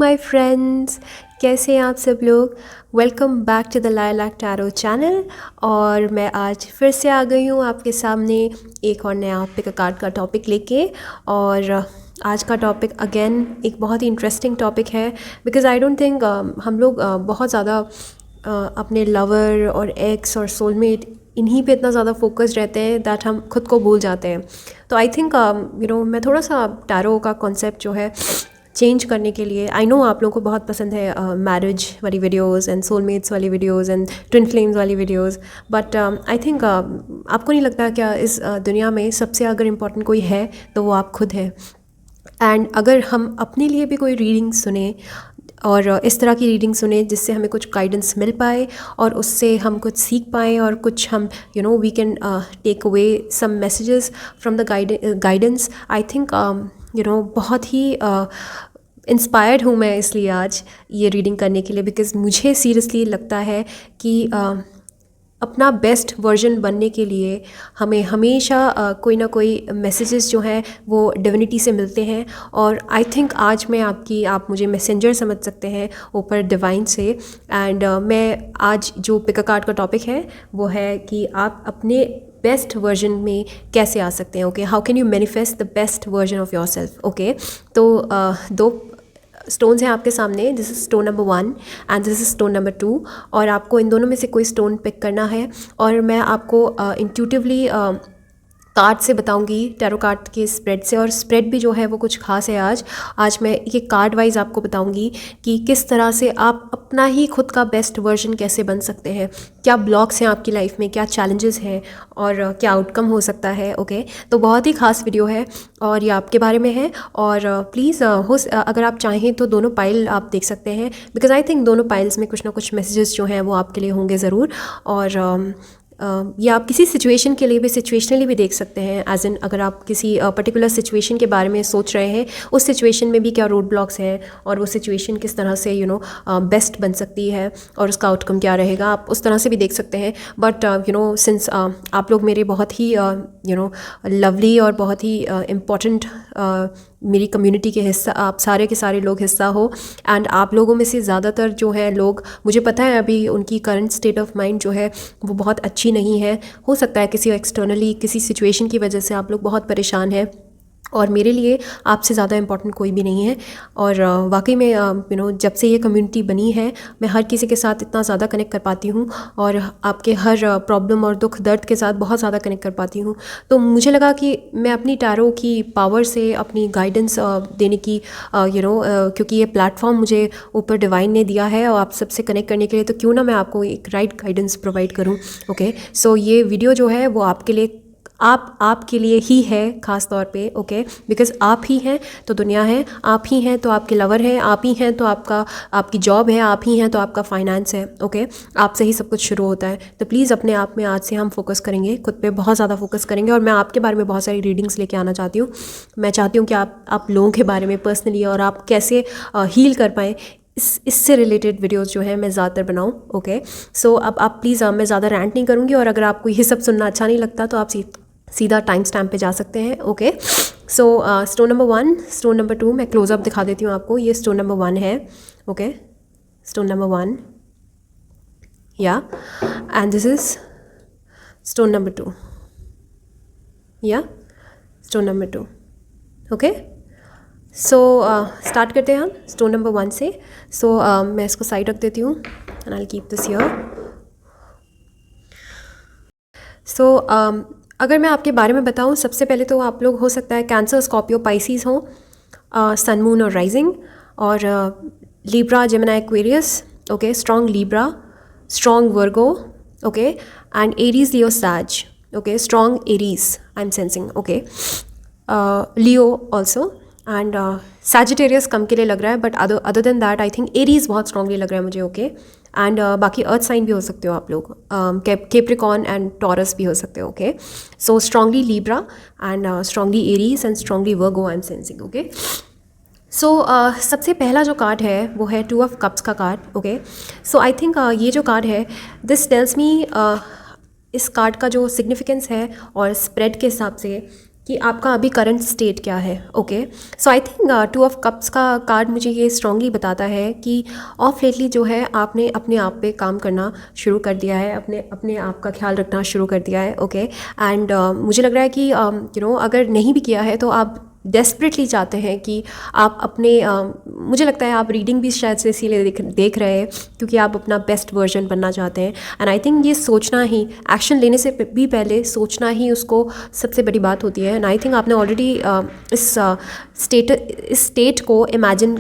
My friends, कैसे हैं आप सब लोग। Welcome back to the lilac tarot channel. और मैं आज फिर से आ गई हूँ आपके सामने एक और नया पिक अ कार्ड का टॉपिक लेके। और आज का टॉपिक अगेन एक बहुत ही इंटरेस्टिंग टॉपिक है, बिकॉज़ आई डोंट थिंक हम लोग बहुत ज़्यादा अपने लवर और एक्स और सोलमेट इन्हीं पे इतना ज़्यादा फोकस रहते हैं दैट हम खुद को भूल जाते हैं। तो आई थिंक मैं थोड़ा सा टैरो का कॉन्सेप्ट जो है चेंज करने के लिए, आई नो आप लोगों को बहुत पसंद है मैरिज वाली वीडियोस एंड सोलमेट्स वाली वीडियोस एंड ट्विन फ्लेम्स वाली वीडियोस, बट आई थिंक आपको नहीं लगता क्या इस दुनिया में सबसे अगर इम्पोर्टेंट कोई है तो वो आप खुद है। एंड अगर हम अपने लिए भी कोई रीडिंग सुने और इस तरह की रीडिंग सुने जिससे हमें कुछ गाइडेंस मिल पाए और उससे हम कुछ सीख पाएँ और कुछ हम we can take away some messages from the guidance, I think बहुत ही इंस्पायर्ड हूँ मैं इसलिए आज ये रीडिंग करने के लिए, बिकॉज़ मुझे सीरियसली लगता है कि अपना बेस्ट वर्जन बनने के लिए हमें हमेशा कोई ना कोई मैसेजेस जो हैं वो डिविनिटी से मिलते हैं। और आई थिंक आज मैं आप मुझे मैसेंजर समझ सकते हैं ऊपर डिवाइन से। एंड मैं आज जो पिक अ कार्ड का टॉपिक है वो है कि आप अपने बेस्ट वर्जन में कैसे आ सकते हैं। Okay, how can you manifest the best version of your self. Okay, तो दो स्टोन्स हैं आपके सामने। This is stone number 1 and this is stone number 2। और आपको इन दोनों में से कोई स्टोन पिक करना है और मैं आपको इंट्यूटिवली कार्ड से बताऊंगी, टैरो कार्ड के स्प्रेड से। और स्प्रेड भी जो है वो कुछ खास है आज मैं ये कार्ड वाइज आपको बताऊंगी कि किस तरह से आप अपना ही खुद का बेस्ट वर्जन कैसे बन सकते हैं, क्या ब्लॉक्स हैं आपकी लाइफ में, क्या चैलेंजेस हैं और क्या आउटकम हो सकता है। ओके, तो बहुत ही खास वीडियो है और ये आपके बारे में है। और प्लीज़ अगर आप चाहें तो दोनों पाइल आप देख सकते हैं, बिकॉज़ आई थिंक दोनों पाइल्स में कुछ ना कुछ मैसेजेस जो हैं वो आपके लिए होंगे ज़रूर। और या आप किसी सिचुएशन के लिए भी सिचुएशनली भी देख सकते हैं, एज इन अगर आप किसी पर्टिकुलर सिचुएशन के बारे में सोच रहे हैं, उस सिचुएशन में भी क्या रोड ब्लॉक्स हैं और वो सिचुएशन किस तरह से बेस्ट बन सकती है और उसका आउटकम क्या रहेगा, आप उस तरह से भी देख सकते हैं। बट सिंस आप लोग मेरे बहुत ही लवली और बहुत ही इम्पॉर्टेंट मेरी कम्युनिटी के हिस्सा, आप सारे के सारे लोग हिस्सा हो। एंड आप लोगों में से ज़्यादातर जो है लोग, मुझे पता है अभी उनकी करंट स्टेट ऑफ माइंड जो है वो बहुत अच्छी नहीं है। हो सकता है किसी एक्सटर्नली किसी सिचुएशन की वजह से आप लोग बहुत परेशान हैं और मेरे लिए आपसे ज़्यादा इम्पोर्टेंट कोई भी नहीं है। और वाकई में जब से ये कम्युनिटी बनी है मैं हर किसी के साथ इतना ज़्यादा कनेक्ट कर पाती हूँ और आपके हर प्रॉब्लम और दुख दर्द के साथ बहुत ज़्यादा कनेक्ट कर पाती हूँ। तो मुझे लगा कि मैं अपनी टैरो की पावर से अपनी गाइडेंस देने की क्योंकि ये प्लेटफॉर्म मुझे ऊपर डिवाइन ने दिया है और आप सबसे कनेक्ट करने के लिए, तो क्यों ना मैं आपको एक राइट गाइडेंस प्रोवाइड करूँ। ओके, सो ये वीडियो जो है वो आपके लिए, आपके लिए ही है ख़ास तौर पे। ओके, बिकॉज़ आप ही हैं तो दुनिया है, आप ही हैं तो आपके लवर हैं, आप ही हैं तो आपकी जॉब है, आप ही हैं तो आपका फाइनेंस है। ओके, आपसे ही सब कुछ शुरू होता है। तो प्लीज़ अपने आप में आज से हम फोकस करेंगे, खुद पे बहुत ज़्यादा फोकस करेंगे। और मैं आपके बारे में बहुत सारी रीडिंग्स लेके आना चाहती हूँ। मैं चाहती हूँ कि आप लोगों के बारे में पर्सनली और आप कैसे हील कर पाएँ इससे रिलेटेड वीडियोस जो है मैं ज़्यादातर बनाऊँ। ओके, सो अब आप प्लीज़, मैं ज़्यादा रैंट नहीं करूँगी और अगर आपको ये सब सुनना अच्छा नहीं लगता तो आप सीधा टाइम स्टैम्प पे जा सकते हैं। ओके, सो स्टोन नंबर 1, स्टोन नंबर 2 मैं क्लोजअप दिखा देती हूँ आपको। ये स्टोन नंबर 1 है। ओके, स्टोन नंबर 1 या and this is stone number 2 या stone number 2। Okay, so start करते हैं हम स्टोन नंबर 1 से। सो मैं इसको साइड रख देती हूँ and I keep this here. So अगर मैं आपके बारे में बताऊं, सबसे पहले तो आप लोग हो सकता है कैंसर, स्कॉर्पियो, पाइसीज हों, सन, मून और राइजिंग, और Libra, Gemini, Aquarius. Okay, strong Libra, strong Virgo, okay, and Aries, Leo, Sag. Okay, strong Aries I am sensing. Okay, Leo also and Sagittarius कम के लिए लग रहा है, but other than that I think Aries बहुत strongly लग रहा है मुझे। ओके, एंड बाकी अर्थ साइन भी हो सकते हो आप लोग, कैप्रिकॉन एंड टॉरस भी हो सकते हो। Okay, so strongly Libra and strongly Aries and strongly Virgo I am sensing. Okay, so सबसे पहला जो कार्ड है वो है 2 ऑफ कप्स का कार्ड। ओके, सो आई थिंक ये जो कार्ड है दिस टेल्स मी, इस कार्ड का जो सिग्निफिकेंस है और स्प्रेड के हिसाब से, कि आपका अभी करंट स्टेट क्या है। Okay, so I think two of cups का कार्ड मुझे ये स्ट्रांगली बताता है कि ऑफ लेटली जो है आपने अपने आप पे काम करना शुरू कर दिया है, अपने अपने आप का ख्याल रखना शुरू कर दिया है। ओके, एंड मुझे लग रहा है कि अगर नहीं भी किया है तो आप डेस्परेटली चाहते हैं कि आप अपने मुझे लगता है आप रीडिंग भी शायद से इसीलिए देख रहे हैं क्योंकि आप अपना बेस्ट वर्जन बनना चाहते हैं। एंड आई थिंक ये सोचना ही, एक्शन लेने से भी पहले सोचना ही उसको सबसे बड़ी बात होती है। एंड आई थिंक आपने ऑलरेडी इस स्टेट को इमेजिन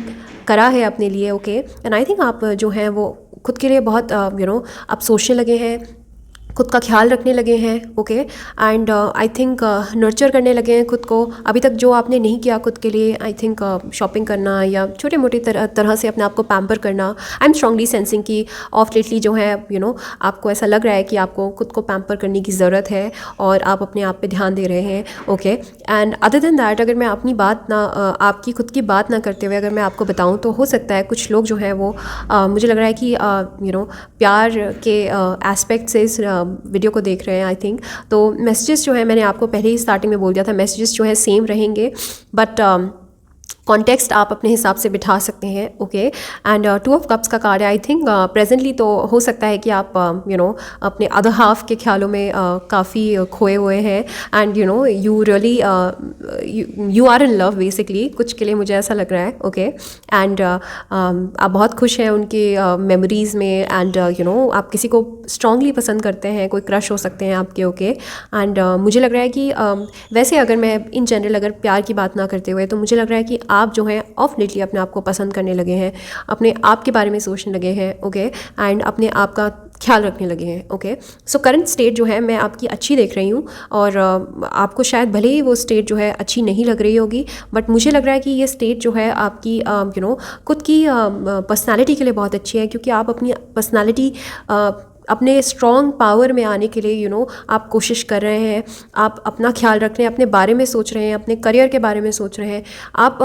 करा है अपने लिए। ओके, एंड आई थिंक आप जो हैं वो खुद के लिए बहुत आप सोचने लगे हैं, खुद का ख्याल रखने लगे हैं। Okay, and I think nurture करने लगे हैं खुद को। अभी तक जो आपने नहीं किया खुद के लिए, आई थिंक शॉपिंग करना या छोटे मोटे तरह से अपने आप को पैम्पर करना, आई एम स्ट्रांगली सेंसिंग कि ऑफ लेटली जो है आपको ऐसा लग रहा है कि आपको खुद को पैम्पर करने की ज़रूरत है और आप अपने आप पे ध्यान दे रहे हैं। Okay, and other than that अगर मैं अपनी बात ना आपकी खुद की बात ना करते हुए अगर मैं आपको बताऊँ तो हो सकता है कुछ लोग जो हैं वो मुझे लग रहा है कि प्यार के एस्पेक्ट से इस वीडियो को देख रहे हैं। आई थिंक तो मैसेजेस जो है मैंने आपको पहले ही स्टार्टिंग में बोल दिया था, मैसेजेस जो है सेम रहेंगे बट कॉन्टेक्स्ट आप अपने हिसाब से बिठा सकते हैं। Okay, and two of cups का कार्ड है। आई थिंक प्रेजेंटली तो हो सकता है कि आप अपने अदर हाफ के ख्यालों में काफ़ी खोए हुए हैं and you really you are in love basically, कुछ के लिए मुझे ऐसा लग रहा है। ओके, एंड आप बहुत खुश हैं उनकी मेमोरीज़ में एंड आप किसी को स्ट्रांगली पसंद करते हैं, कोई क्रश हो सकते हैं आपके। ओके, एंड मुझे लग रहा है कि वैसे अगर मैं इन जनरल अगर प्यार की बात ना करते हुए तो मुझे लग रहा है कि आप जो हैं ऑफ लेटली अपने आप को पसंद करने लगे हैं, अपने आप के बारे में सोचने लगे हैं। ओके, एंड अपने आप का ख्याल रखने लगे हैं। ओके, सो करंट स्टेट जो है मैं आपकी अच्छी देख रही हूँ और आपको शायद भले ही वो स्टेट जो है अच्छी नहीं लग रही होगी बट मुझे लग रहा है कि ये स्टेट जो है आपकी खुद की पर्सनालिटी के लिए बहुत अच्छी है क्योंकि आप अपनी पर्सनालिटी अपने स्ट्रॉन्ग पावर में आने के लिए आप कोशिश कर रहे हैं, आप अपना ख्याल रख रहे हैं, अपने बारे में सोच रहे हैं, अपने करियर के बारे में सोच रहे हैं। आप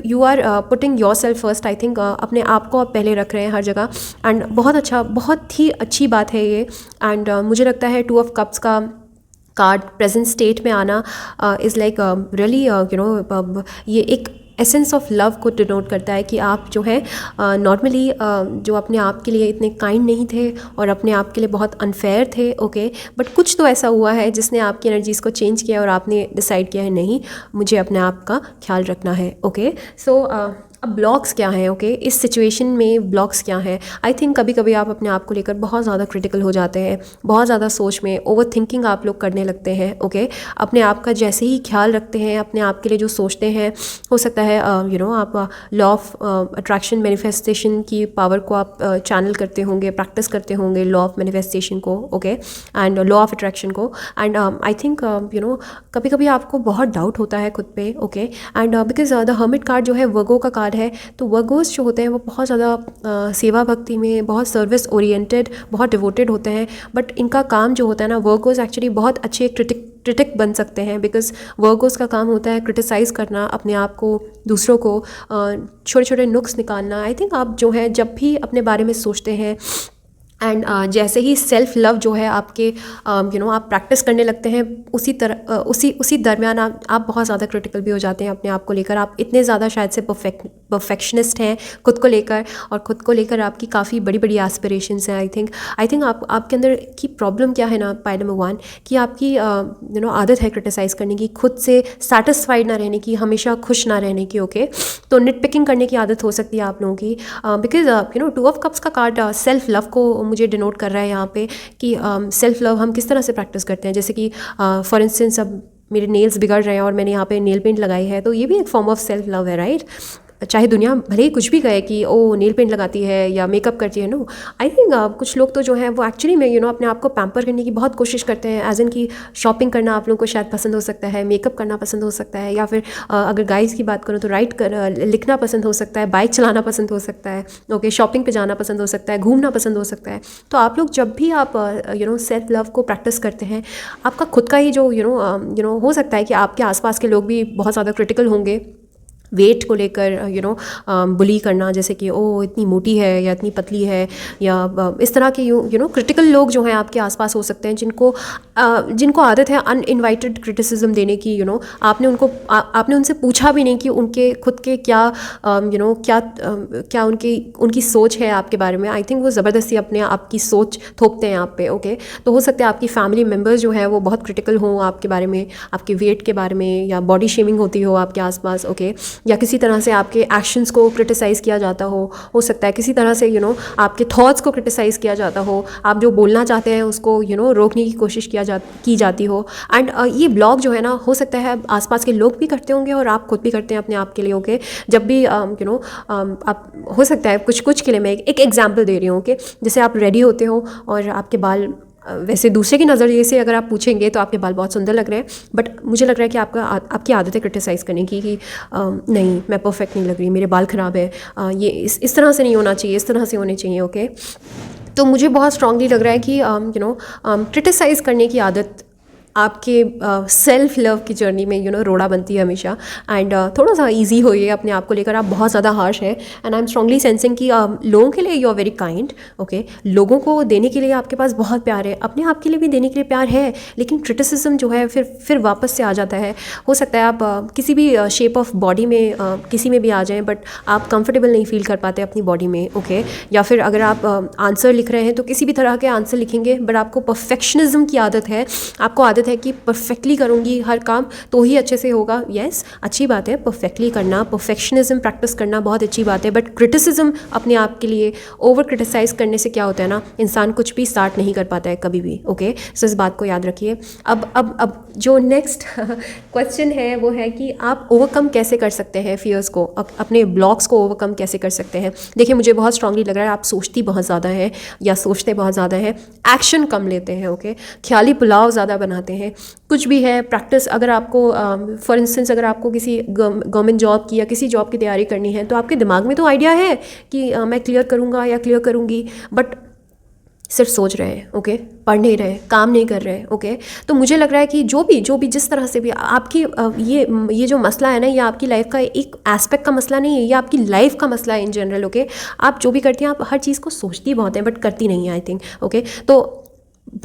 you are putting yourself first. I think अपने आप को आप पहले रख रहे हैं हर जगह एंड बहुत अच्छा, बहुत ही अच्छी बात है ये। एंड मुझे लगता है टू ऑफ कप्स का कार्ड प्रेजेंट स्टेट में आना इज़ लाइक रियली ये एक एसेंस ऑफ लव को डिनोट करता है कि आप जो है नॉर्मली जो अपने आप के लिए इतने काइंड नहीं थे और अपने आप के लिए बहुत अनफेयर थे। ओके, बट कुछ तो ऐसा हुआ है जिसने आपकी एनर्जीज़ को चेंज किया और आपने डिसाइड किया है नहीं, मुझे अपने आप का ख्याल रखना है। ओके, सो अब ब्लॉक्स क्या हैं। ओके, इस सिचुएशन में ब्लॉक्स क्या हैं। आई थिंक कभी कभी आप अपने आप को लेकर बहुत ज़्यादा क्रिटिकल हो जाते हैं, बहुत ज़्यादा सोच में ओवर थिंकिंग आप लोग करने लगते हैं। ओके, अपने आप का जैसे ही ख्याल रखते हैं, अपने आप के लिए जो सोचते हैं, हो सकता है आप लॉ ऑफ अट्रैक्शन मैनिफेस्टेशन की पावर को आप चैनल करते होंगे, प्रैक्टिस करते होंगे लॉ ऑफ मैनिफेस्टेशन को। Okay, and law of attraction को। एंड आई थिंक कभी कभी आपको बहुत डाउट होता है खुद पे। Okay, and because the hermit card जो है वर्गो का कार्ड है, तो वर्गोस जो होते हैं वो बहुत ज़्यादा सेवा भक्ति में, बहुत सर्विस ओरिएंटेड, बहुत डिवोटेड होते हैं बट इनका काम जो होता है ना, वर्गोस एक्चुअली बहुत अच्छे क्रिटिक बन सकते हैं बिकॉज वर्गोस का काम होता है क्रिटिसाइज़ करना, अपने आप को, दूसरों को छोटे छोटे नुक्स निकालना। आई थिंक आप जो है जब भी अपने बारे में सोचते हैं एंड जैसे ही सेल्फ लव जो है आपके आप प्रैक्टिस करने लगते हैं, उसी तरह उसी दरमियान आप बहुत ज़्यादा क्रिटिकल भी हो जाते हैं अपने आप को लेकर। आप इतने ज़्यादा शायद से परफेक्शनिस्ट हैं खुद को लेकर और खुद को लेकर आपकी काफ़ी बड़ी बड़ी एस्पिरेशंस हैं। आई थिंक आपके अंदर की प्रॉब्लम क्या है ना, पॉइंट नंबर 1 कि आपकी आदत है क्रिटिसाइज़ करने की, खुद से सेटिस्फाइड ना रहने की, हमेशा खुश ना रहने की। ओके, तो निट पिकिंग करने की आदत हो सकती है आप लोगों की बिकॉज टू ऑफ कप्स का कार्ड सेल्फ लव को मुझे डिनोट कर रहा है यहाँ पे कि सेल्फ लव हम किस तरह से प्रैक्टिस करते हैं। जैसे कि फॉर इंस्टेंस अब मेरे नेल्स बिगड़ रहे हैं और मैंने यहाँ पे नेल पेंट लगाई है, तो ये भी एक फॉर्म ऑफ सेल्फ लव है, राइट। चाहे दुनिया भले ही कुछ भी कहे कि ओ नेल पेंट लगाती है या मेकअप करती है, नो आई थिंक कुछ लोग तो जो है वो एक्चुअली में अपने आप को पैम्पर करने की बहुत कोशिश करते हैं। एज इन की शॉपिंग करना आप लोगों को शायद पसंद हो सकता है, मेकअप करना पसंद हो सकता है, या फिर अगर गाइज की बात करूँ तो लिखना पसंद हो सकता है, बाइक चलाना पसंद हो सकता है। ओके, शॉपिंग पे जाना पसंद हो सकता है, घूमना पसंद हो सकता है। तो आप लोग जब भी आप सेल्फ लव को प्रैक्टिस करते हैं, आपका खुद का ही जो हो सकता है कि आपके आसपास के लोग भी बहुत ज़्यादा क्रिटिकल होंगे वेट को लेकर बुली करना, जैसे कि ओ इतनी मोटी है या इतनी पतली है, या इस तरह के क्रिटिकल लोग जो हैं आपके आसपास हो सकते हैं, जिनको आदत है अनइनवाइटेड क्रिटिसिज्म देने की। आपने उनसे पूछा भी नहीं कि उनके खुद के क्या क्या उनकी सोच है आपके बारे में। आई थिंक वो ज़बरदस्ती अपने आपकी सोच थोपते हैं आप पे। ओके, तो हो सकता है आपकी फैमिली मेम्बर्स जो है वो बहुत क्रिटिकल हों आपके बारे में, आपके वेट के बारे में, या बॉडी शेमिंग होती हो आपके आसपास। ओके, या किसी तरह से आपके एक्शंस को क्रिटिसाइज़ किया जाता हो सकता है किसी तरह से आपके थॉट्स को क्रिटिसाइज़ किया जाता हो, आप जो बोलना चाहते हैं उसको रोकने की कोशिश की जाती हो। एंड ये ब्लॉग जो है ना, हो सकता है आसपास के लोग भी करते होंगे और आप खुद भी करते हैं अपने आप के लिए। ओके, जब भी आप हो सकता है कुछ के लिए मैं एक एग्जाम्पल दे रही हूँ। ओके, जैसे आप रेडी होते हो और आपके बाल वैसे दूसरे की नज़रिए से अगर आप पूछेंगे तो आपके बाल बहुत सुंदर लग रहे हैं, बट मुझे लग रहा है कि आपकी आदत है क्रिटिसाइज़ करने की कि नहीं, मैं परफेक्ट नहीं लग रही, मेरे बाल ख़राब है, ये इस तरह से नहीं होना चाहिए, इस तरह से होने चाहिए। ओके, तो मुझे बहुत स्ट्रांगली लग रहा है कि क्रिटिसाइज़ करने की आदत आपके सेल्फ लव की जर्नी में रोड़ा बनती है हमेशा। एंड थोड़ा सा इजी हो ये अपने आप को लेकर, आप बहुत ज़्यादा हार्श है। And I am strongly sensing कि लोगों के लिए you are very kind. Okay, लोगों को देने के लिए आपके पास बहुत प्यार है, अपने आप के लिए भी देने के लिए प्यार है, लेकिन क्रिटिसिज्म जो है फिर वापस से आ जाता है। हो सकता है आप किसी भी शेप ऑफ बॉडी में किसी में भी आ जाएँ, बट आप कंफर्टेबल नहीं फील कर पाते अपनी बॉडी में। ओके, या फिर अगर आप आंसर लिख रहे हैं तो किसी भी तरह के आंसर लिखेंगे, बट आपको परफेक्शनिज्म की आदत है, आपको आदत है कि परफेक्टली करूँगी हर काम तो ही अच्छे से होगा। यस, अच्छी बात है, परफेक्टली करना, परफेक्शनिज्म प्रैक्टिस करना बहुत अच्छी बात है, बट क्रिटिसिज्म अपने आप के लिए ओवर क्रिटिसाइज़ करने से क्या होता है ना, इंसान कुछ भी स्टार्ट नहीं कर पाता है कभी भी। ओके, सो इस बात को याद रखिए। अब जो नेक्स्ट क्वेश्चन है वो है कि आप ओवरकम कैसे कर सकते हैं फियर्स को, अपने ब्लॉक्स को ओवरकम कैसे कर सकते हैं। देखिए, मुझे बहुत स्ट्रांगली लग रहा है आप सोचती बहुत ज़्यादा है या सोचते बहुत ज़्यादा है, एक्शन कम लेते हैं। ओके, ख्याली पुलाव ज़्यादा बनाते हैं। कुछ भी है प्रैक्टिस, अगर आपको फॉर इंस्टेंस अगर आपको किसी गवर्नमेंट जॉब की या किसी जॉब की तैयारी करनी है, तो आपके दिमाग में तो आइडिया है कि मैं क्लियर करूँगा या क्लियर करूँगी, बट सिर्फ सोच रहे हैं। ओके, पढ़ नहीं रहे, काम नहीं कर रहे। ओके, तो मुझे लग रहा है कि जो भी जिस तरह से भी आपकी ये जो मसला है ना, ये आपकी लाइफ का एक एस्पेक्ट का मसला नहीं है, ये आपकी लाइफ का मसला है इन जनरल। ओके, आप जो भी करती हैं, आप हर चीज़ को सोचती बहुत हैं बट करती नहीं है, आई थिंक। ओके, तो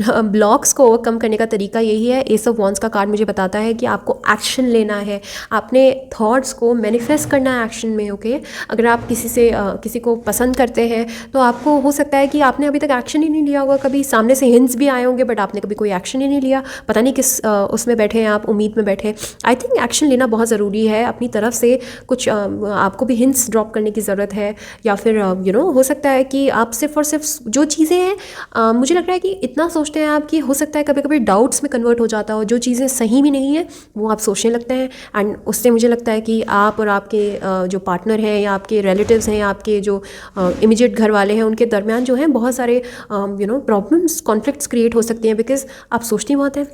ब्लॉक्स को ओवरकम करने का तरीका यही है। एस ऑफ वॉन्ड्स का कार्ड मुझे बताता है कि आपको एक्शन लेना है, आपने थॉट्स को मैनिफेस्ट करना है एक्शन में। ओके, अगर आप किसी को पसंद करते हैं तो आपको हो सकता है कि आपने अभी तक एक्शन ही नहीं लिया होगा, कभी सामने से हिंट्स भी आए होंगे बट आपने कभी कोई एक्शन ही नहीं लिया, पता नहीं किस उसमें बैठे हैं आप, उम्मीद में बैठे। आई थिंक एक्शन लेना बहुत ज़रूरी है, अपनी तरफ से कुछ आपको भी हिंट्स ड्रॉप करने की ज़रूरत है, या फिर हो सकता है कि आप सिर्फ और सिर्फ जो चीज़ें हैं, मुझे लग रहा है कि इतना सोचते हैं आप कि हो सकता है कभी कभी डाउट्स में कन्वर्ट हो जाता हो, जो चीज़ें सही भी नहीं है वो आप सोचने लगते हैं। एंड उससे मुझे लगता है कि आप और आपके जो पार्टनर हैं या आपके रिलेटिव्स हैं या आपके जो इमीडिएट घर वाले हैं, उनके दरमियान जो हैं बहुत सारे प्रॉब्लम्स, कॉन्फ्लिक्ट्स क्रिएट हो सकते हैं, बिकॉज आप सोचती बहुत हैं।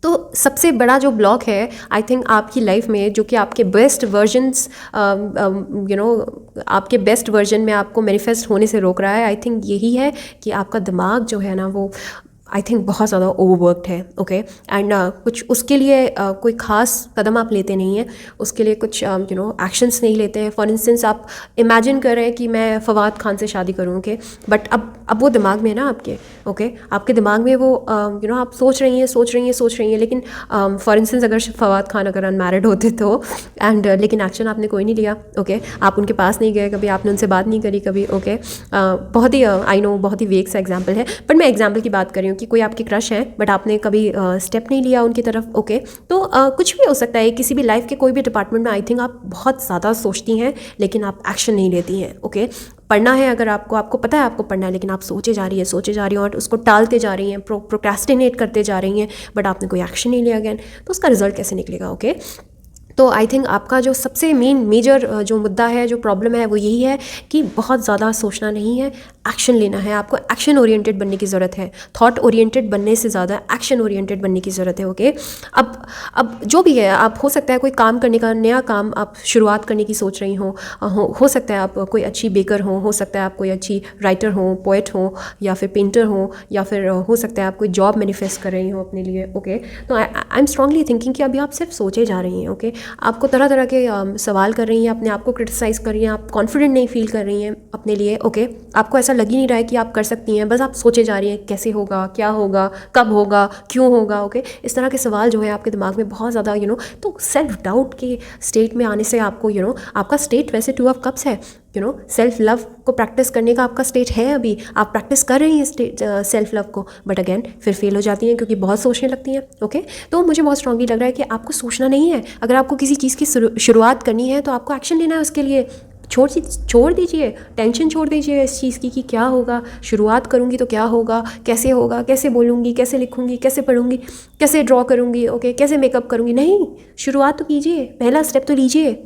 तो सबसे बड़ा जो ब्लॉक है आई थिंक आपकी लाइफ में, जो कि आपके बेस्ट वर्जन्स आपके बेस्ट वर्जन में आपको मैनिफेस्ट होने से रोक रहा है, आई थिंक यही है कि आपका दिमाग जो है ना वो आई थिंक बहुत ज़्यादा ओवरवर्कड है। ओके, एंड कुछ उसके लिए कोई ख़ास कदम आप लेते नहीं हैं, उसके लिए कुछ एक्शंस नहीं लेते हैं। फॉर इंस्टेंस आप इमेजिन कर रहे हैं कि मैं फवाद खान से शादी करूँ। ओके, बट अब वो दिमाग में है ना आपके। ओके, आपके दिमाग में वो आप सोच रही हैं, लेकिन फॉर इंस्टेंस अगर फवाद खान अगर अनमैरिड होते तो एंड लेकिन एक्शन आपने कोई नहीं लिया। ओके, आप उनके पास नहीं गए कभी, आपने उनसे बात नहीं करी कभी। ओके, बहुत ही आई नो बहुत ही वेग सा एग्जाम्पल है, बट मैं एग्जाम्पल की बात कर रही हूँ कि कोई आपकी क्रश है बट आपने कभी स्टेप नहीं लिया उनकी तरफ। ओके, तो कुछ भी हो सकता है, किसी भी लाइफ के कोई भी डिपार्टमेंट में आई थिंक आप बहुत ज़्यादा सोचती हैं लेकिन आप एक्शन नहीं लेती हैं। ओके, पढ़ना है, अगर आपको पता है आपको पढ़ना है, लेकिन आप सोचे जा रही हैं और उसको टालते जा रही हैं, प्रोक्रेस्टिनेट करते जा रही हैं, बट आपने कोई एक्शन नहीं लिया अगेन, तो उसका रिजल्ट कैसे निकलेगा। ओके, तो आई थिंक आपका जो सबसे मेजर जो मुद्दा है, जो प्रॉब्लम है, वो यही है कि बहुत ज़्यादा सोचना नहीं है, एक्शन लेना है, आपको एक्शन ओरिएंटेड बनने की ज़रूरत है। थॉट ओरिएंटेड बनने से ज़्यादा एक्शन ओरिएंटेड बनने की ज़रूरत है। ओके, अब जो भी है, आप हो सकता है कोई काम करने का, नया काम आप शुरुआत करने की सोच रही हो सकता है आप कोई अच्छी बेकर हो सकता है आप कोई अच्छी राइटर हो, पोएट हो, या फिर पेंटर हो, या फिर हो सकता है आप कोई जॉब मैनिफेस्ट कर रही हो अपने लिए। ओके, तो आई एम स्ट्रांगली थिंकिंग कि अभी आप सिर्फ सोचे जा रही हैं। ओके, आपको तरह तरह के सवाल कर रही हैं, अपने आप को क्रिटिसाइज़ कर रही हैं, आप कॉन्फिडेंट नहीं फील कर रही हैं अपने लिए। ओके, आपको ऐसा लग ही नहीं रहा है कि आप कर सकती हैं, बस आप सोचे जा रही हैं कैसे होगा, क्या होगा, कब होगा, क्यों होगा। ओके, इस तरह के सवाल जो है आपके दिमाग में बहुत ज़्यादा तो सेल्फ डाउट के स्टेट में आने से आपको आपका स्टेट वैसे 2 ऑफ कप्स है। सेल्फ लव को प्रैक्टिस करने का आपका स्टेट है, अभी आप प्रैक्टिस कर रही हैं स्टेट सेल्फ लव को, बट अगेन फिर फेल हो जाती हैं क्योंकि बहुत सोचने लगती हैं। ओके, तो मुझे बहुत स्ट्रांगली लग रहा है कि आपको सोचना नहीं है। अगर आपको किसी चीज़ की शुरुआत करनी है तो आपको एक्शन लेना है उसके लिए। छोड़ दीजिए, टेंशन छोड़ दीजिए इस चीज़ की कि क्या होगा, शुरुआत करूँगी तो क्या होगा, कैसे बोलूँगी, कैसे लिखूँगी, कैसे पढ़ूँगी, कैसे ड्रॉ करूँगी, ओके, कैसे मेकअप करूँगी। नहीं, शुरुआत तो कीजिए, पहला स्टेप तो लीजिए।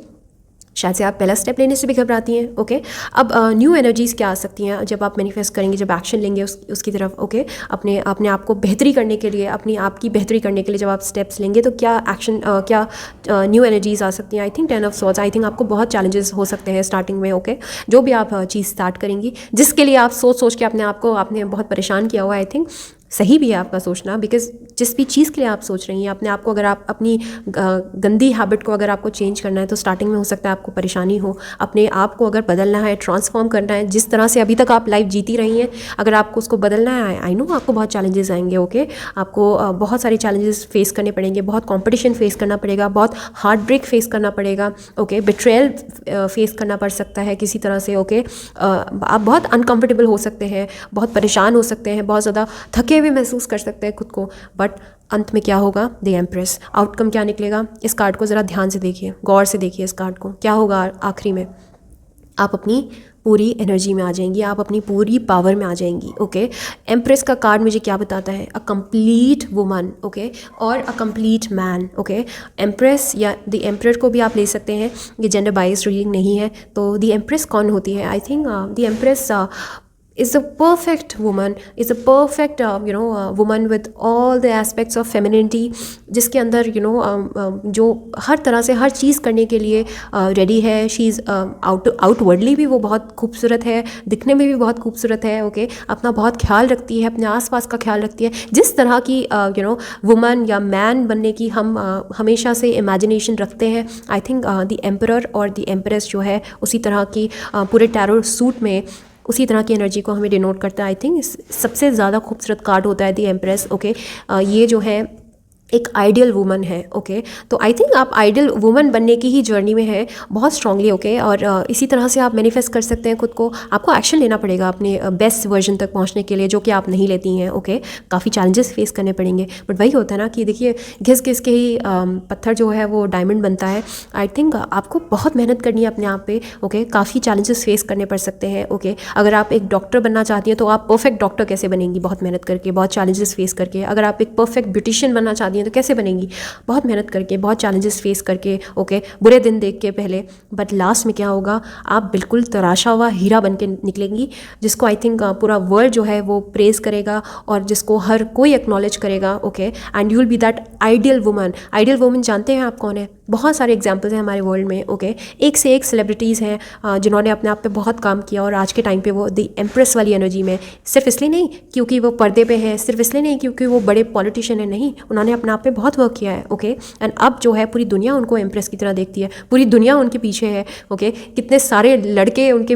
शायद से आप पहला स्टेप लेने से भी घबराती हैं। ओके, अब न्यू एनर्जीज़ क्या आ सकती हैं जब आप मैनिफेस्ट करेंगे, जब एक्शन लेंगे उसकी तरफ। ओके, अपने आप को बेहतरी करने के लिए, अपनी आप की बेहतरी करने के लिए जब आप स्टेप्स लेंगे तो क्या एक्शन, क्या न्यू एनर्जीज़ आ सकती हैं। I think 10 of swords, I think आपको बहुत चैलेंजेस हो सकते हैं स्टार्टिंग में। ओके, जो भी आप चीज़ स्टार्ट करेंगी, जिसके लिए आप सोच के अपने आप को आपने बहुत परेशान किया हुआ, आई थिंक सही भी है आपका सोचना, बिकॉज जिस भी चीज़ के लिए आप सोच रही हैं अपने आप को, अगर आप अपनी गंदी हैबिट को अगर आपको चेंज करना है तो स्टार्टिंग में हो सकता है आपको परेशानी हो। अपने आप को अगर बदलना है, ट्रांसफॉर्म करना है, जिस तरह से अभी तक आप लाइफ जीती रही हैं, अगर आपको उसको बदलना है, आई नो आपको बहुत चैलेंजेस आएंगे। ओके, आपको बहुत सारे चैलेंजेस फेस करने पड़ेंगे, बहुत कॉम्पिटिशन फेस करना पड़ेगा, बहुत हार्ट ब्रेक फेस करना पड़ेगा। ओके, बिट्रेयल फेस करना पड़ सकता है किसी तरह से। ओके, आप बहुत अनकम्फर्टेबल हो सकते हैं, बहुत परेशान हो सकते हैं, बहुत ज़्यादा थके हुए महसूस कर सकते हैं खुद को, बट अंत में क्या होगा, द एम्प्रेस, आउटकम क्या निकलेगा। इस कार्ड को ज़रा ध्यान से देखिए, गौर से देखिए इस कार्ड को, क्या होगा आखिरी में। आप अपनी पूरी एनर्जी में आ जाएंगी, आप अपनी पूरी पावर में आ जाएंगी। ओके, एम्प्रेस का कार्ड मुझे क्या बताता है, अ कंप्लीट वुमन, ओके, और a complete man. Okay, empress या द एम्परर को भी आप ले सकते हैं, ये जेंडर बाइस रीडिंग नहीं है। तो द एम्प्रेस कौन होती है, I think the empress is a perfect woman, is a perfect woman with all the aspects of femininity, जिसके अंदर जो हर तरह से हर चीज़ करने के लिए रेडी है। शी इज़ आउटवर्डली भी वो बहुत खूबसूरत है, दिखने में भी बहुत खूबसूरत है। ओके, अपना बहुत ख्याल रखती है, अपने आसपास का ख्याल रखती है। जिस तरह की वुमन या मैन बनने की हम हमेशा से इमेजिनेशन रखते हैं, आई थिंक द एम्परर और द एम्प्रेस जो है उसी तरह की पूरे टैरो सूट में उसी तरह की एनर्जी को हमें डिनोट करता है। आई थिंक सबसे ज़्यादा खूबसूरत कार्ड होता है द एम्प्रेस। ओके, ये जो है एक आइडियल वुमन है। ओके, तो आई थिंक आप आइडियल वुमन बनने की ही जर्नी में है बहुत स्ट्रांगली। ओके, और इसी तरह से आप मैनिफेस्ट कर सकते हैं खुद को। आपको एक्शन लेना पड़ेगा अपने बेस्ट वर्जन तक पहुंचने के लिए, जो कि आप नहीं लेती हैं। ओके, काफ़ी चैलेंजेस फेस करने पड़ेंगे, बट वही होता है ना कि देखिए घिस घिस के ही पत्थर जो है वो डायमंड बनता है। आई थिंक आपको बहुत मेहनत करनी है अपने आप पे। ओके, काफ़ी चैलेंजेस फेस करने पड़ सकते हैं। ओके, अगर आप एक डॉक्टर बनना चाहती हैं तो आप परफेक्ट डॉक्टर कैसे बनेंगी, बहुत मेहनत करके, बहुत चैलेंजेस फेस करके। अगर आप एक परफेक्ट ब्यूटिशियन बनना चाहती हैं तो कैसे बनेंगी, बहुत मेहनत करके, बहुत चैलेंजेस फेस करके। ओके, बुरे दिन देख के पहले, बट लास्ट में क्या होगा, आप बिल्कुल तराशा हुआ हीरा बन के निकलेंगी, जिसको आई थिंक पूरा वर्ल्ड जो है वो प्रेज करेगा और जिसको हर कोई एक्नॉलेज करेगा। Okay, and you will be that ideal woman. Ideal woman जानते हैं आप कौन है? बहुत सारे एग्जाम्पल्स हैं हमारे वर्ल्ड में। ओके, एक से एक सेलिब्रिटीज़ हैं जिन्होंने अपने आप पे बहुत काम किया और आज के टाइम पे वो द एम्प्रेस वाली एनर्जी में, सिर्फ इसलिए नहीं क्योंकि वो पर्दे पे हैं, सिर्फ इसलिए नहीं क्योंकि वो बड़े पॉलिटिशियन हैं, नहीं, उन्होंने अपने आप पे बहुत वर्क किया है। ओके, एंड अब जो है पूरी दुनिया उनको एम्प्रेस की तरह देखती है, पूरी दुनिया उनके पीछे है। ओके, कितने सारे लड़के उनके,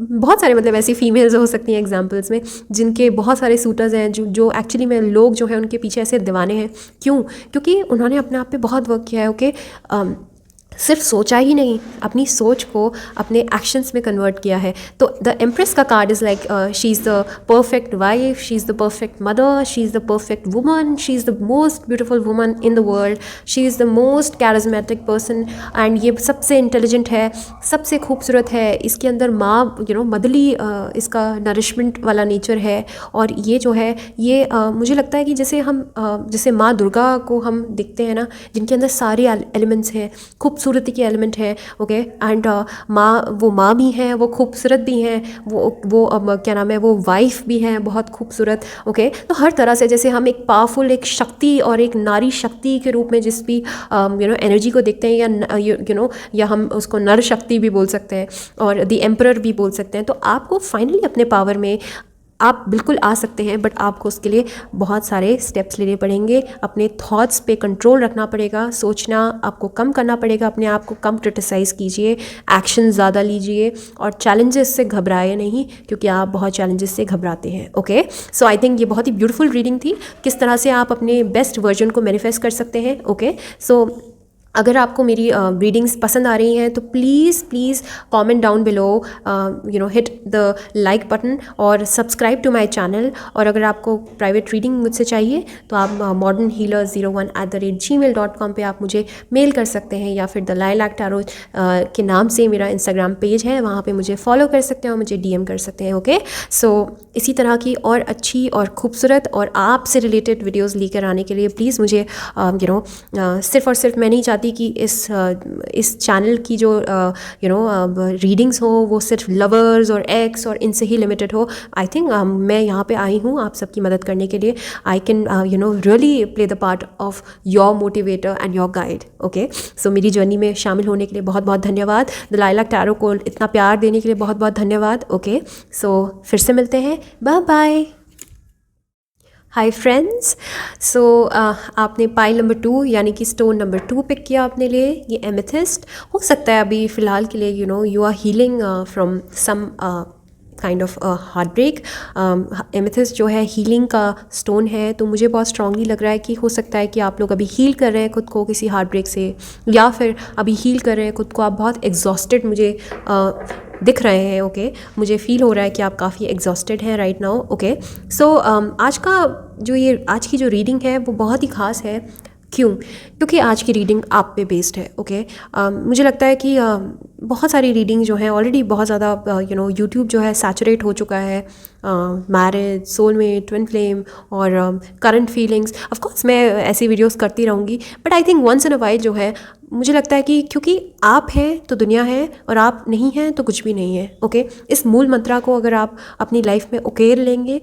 बहुत सारे मतलब ऐसी फीमेल्स हो सकती हैं एग्जाम्पल्स में जिनके बहुत सारे सूटर्स हैं, जो एक्चुअली में लोग जो है उनके पीछे ऐसे दीवाने हैं। क्यों? क्योंकि उन्होंने अपने आप पे बहुत वर्क किया है। ओके, सिर्फ सोचा ही नहीं, अपनी सोच को अपने एक्शंस में कन्वर्ट किया है। तो द एम्प्रेस का card is like she is the perfect wife, she is the perfect mother, she is the perfect woman, she is the most beautiful woman in the world, she is the most charismatic person, and ये सबसे intelligent है, सबसे खूबसूरत है। इसके अंदर माँ motherly इसका नरिशमेंट वाला नेचर है। और ये जो है ये मुझे लगता है कि जैसे हम जैसे माँ दुर्गा को हम देखते हैं ना, जिनके अंदर सारे एलिमेंट्स हैं, खूब खूबसूरती के एलिमेंट है, ओके। एंड वो माँ भी हैं, वो खूबसूरत भी हैं, वो क्या नाम है, वो वाइफ भी हैं बहुत खूबसूरत, ओके। तो हर तरह से जैसे हम एक पावरफुल एक शक्ति और एक नारी शक्ति के रूप में जिस भी एनर्जी को देखते हैं, या या हम उसको नर शक्ति भी बोल सकते हैं और द एम्परर भी बोल सकते हैं। तो आपको फाइनली अपने पावर में आप बिल्कुल आ सकते हैं, बट आपको उसके लिए बहुत सारे स्टेप्स लेने पड़ेंगे। अपने थॉट्स पे कंट्रोल रखना पड़ेगा, सोचना आपको कम करना पड़ेगा, अपने आप को कम क्रिटिसाइज़ कीजिए, एक्शन ज़्यादा लीजिए और चैलेंजेस से घबराए नहीं, क्योंकि आप बहुत चैलेंजेस से घबराते हैं, ओके। सो आई थिंक ये बहुत ही ब्यूटीफुल रीडिंग थी, किस तरह से आप अपने बेस्ट वर्जन को मैनिफेस्ट कर सकते हैं, ओके। सो अगर आपको मेरी रीडिंग्स पसंद आ रही हैं तो please please comment down below, hit the like button और सब्सक्राइब टू माय चैनल। और अगर आपको प्राइवेट रीडिंग मुझसे चाहिए तो आप modernhealer01@gmail.com पे आप मुझे मेल कर सकते हैं, या फिर द लाइलैक टैरो के नाम से मेरा इंस्टाग्राम पेज है, वहाँ पे मुझे फॉलो कर सकते हैं और मुझे डीएम कर सकते हैं, ओके। सो इसी तरह की और अच्छी और खूबसूरत और आपसे रिलेटेड वीडियोज़ लेकर आने के लिए प्लीज़ मुझे सिर्फ और सिर्फ मैं नहीं चाहती कि इस चैनल की जो रीडिंग्स हो वो सिर्फ लवर्स और एक्स और इनसे ही लिमिटेड हो। आई थिंक मैं यहाँ पे आई हूँ आप सबकी मदद करने के लिए। I can really play the part of your motivator and your guide, okay. So मेरी जर्नी में शामिल होने के लिए बहुत बहुत धन्यवाद। द लाइलैक टैरो को इतना प्यार देने के लिए बहुत बहुत धन्यवाद, ओके। सो फिर से मिलते हैं, बाय बाय। हाय फ्रेंड्स, सो आपने पाइल नंबर 2 यानी कि स्टोन नंबर 2 पिक किया अपने लिए, ये एमेथिस्ट। हो सकता है अभी फ़िलहाल के लिए you are healing from some kind of heartbreak. Amethyst जो है हीलिंग का स्टोन है, तो मुझे बहुत स्ट्रांगली लग रहा है कि हो सकता है कि आप लोग अभी हील कर रहे हैं खुद को किसी हार्ट ब्रेक से, या फिर अभी हील कर रहे हैं खुद को, आप बहुत एग्जॉस्टेड मुझे दिख रहे हैं, ओके। मुझे फील हो रहा है कि आप काफ़ी एग्जॉस्टेड हैं राइट नाउ, ओके। सो आज की जो रीडिंग है वो बहुत ही ख़ास है। क्यों? क्योंकि आज की रीडिंग आप पे बेस्ड है, ओके। मुझे लगता है कि बहुत सारी रीडिंग जो है ऑलरेडी बहुत ज़्यादा यूट्यूब जो है सैचुरेट हो चुका है। मैरिज, सोलमेट, ट्विन फ्लेम और करंट फीलिंग्स, ऑफ कोर्स मैं ऐसी वीडियोस करती रहूँगी, but I think once in a while जो है मुझे लगता है कि क्योंकि आप हैं तो दुनिया है और आप नहीं हैं तो कुछ भी नहीं है, ओके। इस मूल मंत्रा को अगर आप अपनी लाइफ में उकेर लेंगे,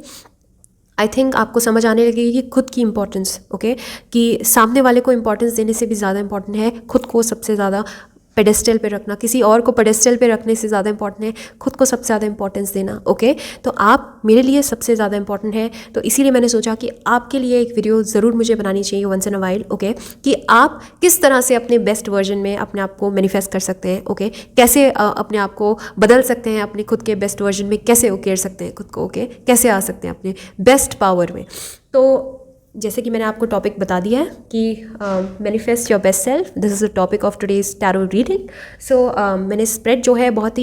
आई थिंक आपको समझ आने लगेगी कि खुद की इंपॉर्टेंस, ओके, कि सामने वाले को इंपॉर्टेंस देने से भी ज़्यादा इंपॉर्टेंट है खुद को सबसे ज़्यादा पेडेस्टल पे रखना। किसी और को पेडेस्टल पे रखने से ज़्यादा इंपॉर्टेंट है खुद को सबसे ज़्यादा इंपॉर्टेंस देना, ओके। तो आप मेरे लिए सबसे ज़्यादा इंपॉर्टेंट है, तो इसीलिए मैंने सोचा कि आपके लिए एक वीडियो ज़रूर मुझे बनानी चाहिए once in a while, okay, कि आप किस तरह से अपने बेस्ट वर्जन में अपने आप को मैनिफेस्ट कर सकते हैं, ओके। कैसे अपने आप को बदल सकते हैं, अपने खुद के बेस्ट वर्जन में कैसे उकेर सकते हैं खुद को, ओके, कैसे आ सकते हैं अपने बेस्ट पावर में। तो जैसे कि मैंने आपको टॉपिक बता दिया है कि manifest your best self, this is the topic of today's tarot reading. So मैंने स्प्रेड जो है बहुत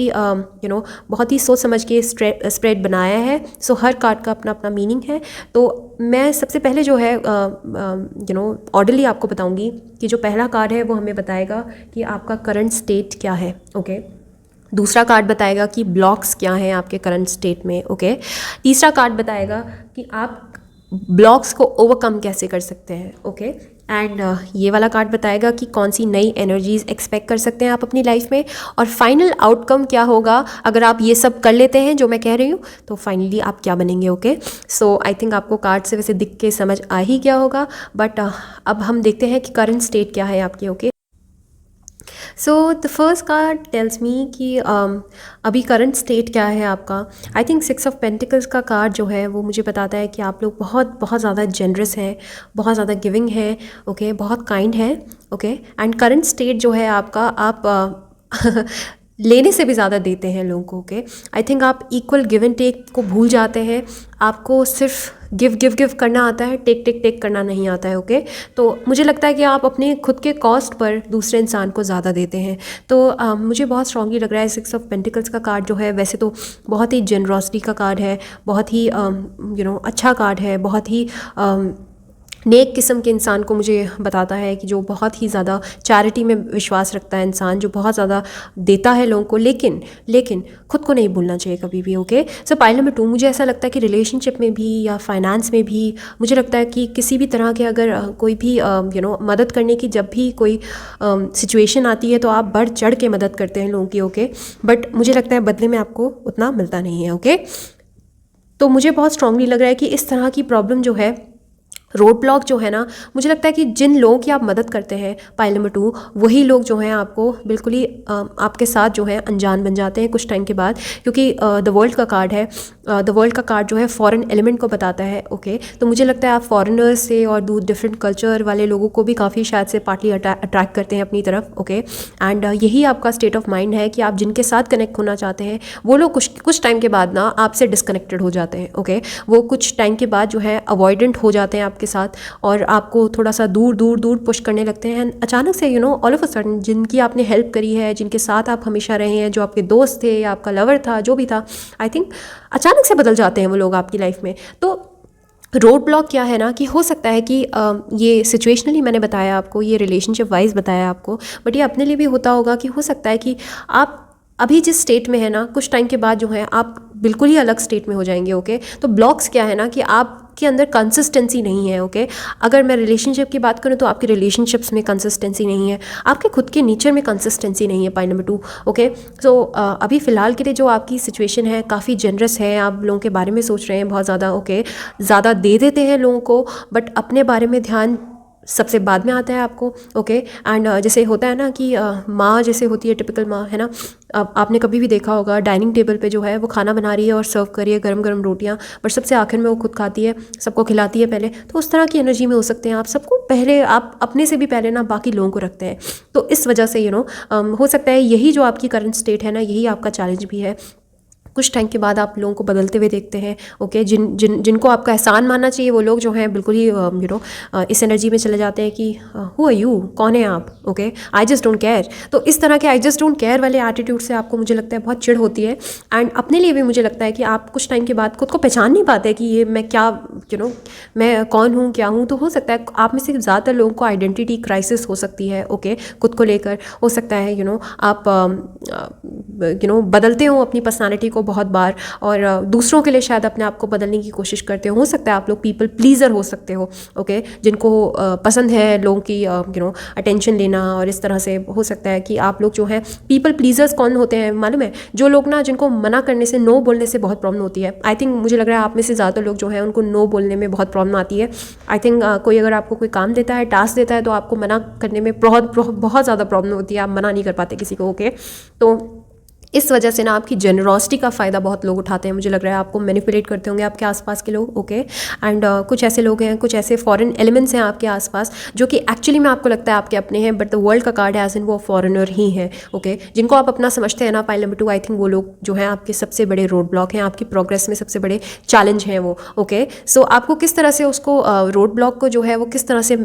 ही सोच समझ के स्प्रेड बनाया है। सो हर कार्ड का अपना अपना मीनिंग है। तो मैं सबसे पहले जो है ऑर्डरली आपको बताऊंगी कि जो पहला कार्ड है वो हमें बताएगा कि आपका करंट स्टेट क्या है, ओके। दूसरा कार्ड बताएगा कि ब्लॉक्स क्या हैं आपके करंट स्टेट में, ओके। तीसरा कार्ड बताएगा कि आप ब्लॉक्स को ओवरकम कैसे कर सकते हैं, ओके। एंड ये वाला कार्ड बताएगा कि कौन सी नई एनर्जीज एक्सपेक्ट कर सकते हैं आप अपनी लाइफ में, और फाइनल आउटकम क्या होगा अगर आप ये सब कर लेते हैं जो मैं कह रही हूँ, तो फाइनली आप क्या बनेंगे, ओके। सो आई थिंक आपको कार्ड से वैसे दिख के समझ आ ही गया होगा, बट अब हम देखते हैं कि करंट स्टेट क्या है आपके, okay. So the first card tells me कि अभी करंट स्टेट क्या है आपका। आई थिंक 6 ऑफ पेंटिकल्स का कार्ड जो है वो मुझे बताता है कि आप लोग बहुत बहुत ज़्यादा जेनरस हैं, बहुत ज़्यादा गिविंग है, ओके, बहुत काइंड है, ओके। एंड करंट स्टेट जो है आपका, आप लेने से भी ज़्यादा देते हैं लोगों को, ओके। आई थिंक आप इक्वल गिव एंड टेक को भूल जाते हैं। आपको सिर्फ गिव करना आता है, टेक करना नहीं आता है, ओके। तो मुझे लगता है कि आप अपने खुद के कॉस्ट पर दूसरे इंसान को ज़्यादा देते हैं। तो मुझे बहुत स्ट्रांगली लग रहा है 6 ऑफ पेंटिकल्स का कार्ड जो है वैसे तो बहुत ही जेनरॉसिटी का कार्ड है, बहुत ही अच्छा कार्ड है, बहुत ही नेक किस्म के इंसान को मुझे बताता है, कि जो बहुत ही ज़्यादा चैरिटी में विश्वास रखता है इंसान, जो बहुत ज़्यादा देता है लोगों को, लेकिन खुद को नहीं भूलना चाहिए कभी भी। ओके, सो पॉइंट नंबर 2, मुझे ऐसा लगता है कि रिलेशनशिप में भी या फाइनेंस में भी मुझे लगता है कि किसी भी तरह के अगर कोई भी मदद करने की जब भी कोई सिचुएशन आती है, तो आप बढ़ चढ़ के मदद करते हैं लोगों की। ओके, बट मुझे लगता है बदले में आपको उतना मिलता नहीं है। ओके, तो मुझे बहुत स्ट्रांगली लग रहा है कि इस तरह की प्रॉब्लम जो है, रोड ब्लॉक जो है ना, मुझे लगता है कि जिन लोगों की आप मदद करते हैं, पाइल नंबर 2, वही लोग जो हैं आपको बिल्कुल ही आपके साथ जो है अनजान बन जाते हैं कुछ टाइम के बाद, क्योंकि द वर्ल्ड का कार्ड है, द वर्ल्ड का कार्ड जो है फॉरेन एलिमेंट को बताता है। ओके, तो मुझे लगता है आप फॉरेनर्स से और डिफरेंट कल्चर वाले लोगों को भी काफ़ी शायद से पार्टली अट्रैक्ट करते हैं अपनी तरफ। ओके, एंड यही आपका स्टेट ऑफ माइंड है कि आप जिनके साथ कनेक्ट होना चाहते हैं, वो लोग कुछ टाइम के बाद ना आपसे डिस्कनेक्टेड हो जाते हैं। ओके, वो कुछ टाइम के बाद जो है अवॉइडेंट हो जाते हैं आपके साथ, और आपको थोड़ा सा दूर दूर दूर पुश करने लगते हैं। अचानक से ऑल ऑफ अ सडन जिनकी आपने हेल्प करी है, जिनके साथ आप हमेशा रहे हैं, जो आपके दोस्त थे या आपका लवर था, जो भी था, आई थिंक अचानक से बदल जाते हैं वो लोग आपकी लाइफ में। तो रोड ब्लॉक क्या है ना, कि हो सकता है कि ये सिचुएशनली मैंने बताया आपको, ये रिलेशनशिप वाइज बताया आपको, बट ये अपने लिए भी होता होगा कि हो सकता है कि आप अभी जिस स्टेट में है ना, कुछ टाइम के बाद जो है आप बिल्कुल ही अलग स्टेट में हो जाएंगे। ओके, तो ब्लॉक्स क्या है ना, कि आपके अंदर कंसिस्टेंसी नहीं है। ओके, अगर मैं रिलेशनशिप की बात करूँ तो आपकी रिलेशनशिप्स में कंसिस्टेंसी नहीं है, आपके खुद के नेचर में कंसिस्टेंसी नहीं है। पॉइंट नंबर 2, ओके, सो अभी फ़िलहाल के लिए जो आपकी सिचुएशन है काफ़ी जनरस है, आप लोगों के बारे में सोच रहे हैं बहुत ज़्यादा। ओके, ज़्यादा दे देते हैं लोगों को, बट अपने बारे में ध्यान सबसे बाद में आता है आपको। ओके, एंड जैसे होता है ना कि माँ जैसे होती है, टिपिकल माँ है ना, अब आपने कभी भी देखा होगा डाइनिंग टेबल पे जो है वो खाना बना रही है और सर्व कर रही है गरम गरम रोटियां, बट सबसे आखिर में वो खुद खाती है, सबको खिलाती है पहले। तो उस तरह की एनर्जी में हो सकते हैं आप, सबको पहले, आप अपने से भी पहले ना बाकी लोगों को रखते हैं। तो इस वजह से हो सकता है यही जो आपकी करंट स्टेट है ना, यही आपका चैलेंज भी है। कुछ टाइम के बाद आप लोगों को बदलते हुए देखते हैं। ओके, जिनको आपका एहसान मानना चाहिए, वो लोग जो हैं बिल्कुल ही इस एनर्जी में चले जाते हैं कि हु आर यू, कौन है आप। Okay, I just don't care. तो इस तरह के आई जस्ट डोंट केयर वाले एटीट्यूड से आपको मुझे लगता है बहुत चिढ़ होती है, एंड अपने लिए भी मुझे लगता है कि आप कुछ टाइम के बाद खुद को पहचान नहीं पाते कि ये मैं क्या, मैं कौन हूँ, क्या हूँ। तो हो सकता है आप में से ज़्यादातर लोगों को आइडेंटिटी क्राइसिस हो सकती है। ओके, खुद को लेकर हो सकता है आप बदलते हो अपनी पर्सनालिटी को बहुत बार, और दूसरों के लिए शायद अपने आप को बदलने की कोशिश करते हो सकता है आप लोग पीपल प्लीज़र हो सकते हो। ओके, जिनको पसंद है लोगों की अटेंशन लेना, और इस तरह से हो सकता है कि आप लोग जो हैं पीपल प्लीजर्स कौन होते हैं मालूम है, जो लोग ना, जिनको मना करने से, नो बोलने से बहुत प्रॉब्लम होती है। आई थिंक मुझे लग रहा है आप में से ज़्यादातर लोग जो हैं उनको नो बोलने में बहुत प्रॉब्लम आती है। आई थिंक कोई अगर आपको कोई काम देता है, टास्क देता है, तो आपको मना करने में बहुत ज़्यादा प्रॉब्लम होती है, आप मना नहीं कर पाते किसी को। ओके, तो इस वजह से ना आपकी जेनरॉसिटी का फ़ायदा बहुत लोग उठाते हैं। मुझे लग रहा है आपको मैनिपुलेट करते होंगे आपके आसपास के लोग। ओके, एंड कुछ ऐसे लोग हैं, कुछ ऐसे फॉरेन एलिमेंट्स हैं आपके आसपास, जो कि एक्चुअली में आपको लगता है आपके अपने हैं, बट द वर्ल्ड का कार्ड है एज इन वो फॉरेनर ही है। ओके, जिनको आप अपना समझते हैं ना, पाइल नंबर 2, आई थिंक वो लोग जो हैं आपके सबसे बड़े रोड ब्लॉक हैं, आपकी प्रोग्रेस में सबसे बड़े चैलेंज हैं वो। ओके, सो आपको किस तरह से उसको रोड ब्लॉक को जो है वो किस तरह से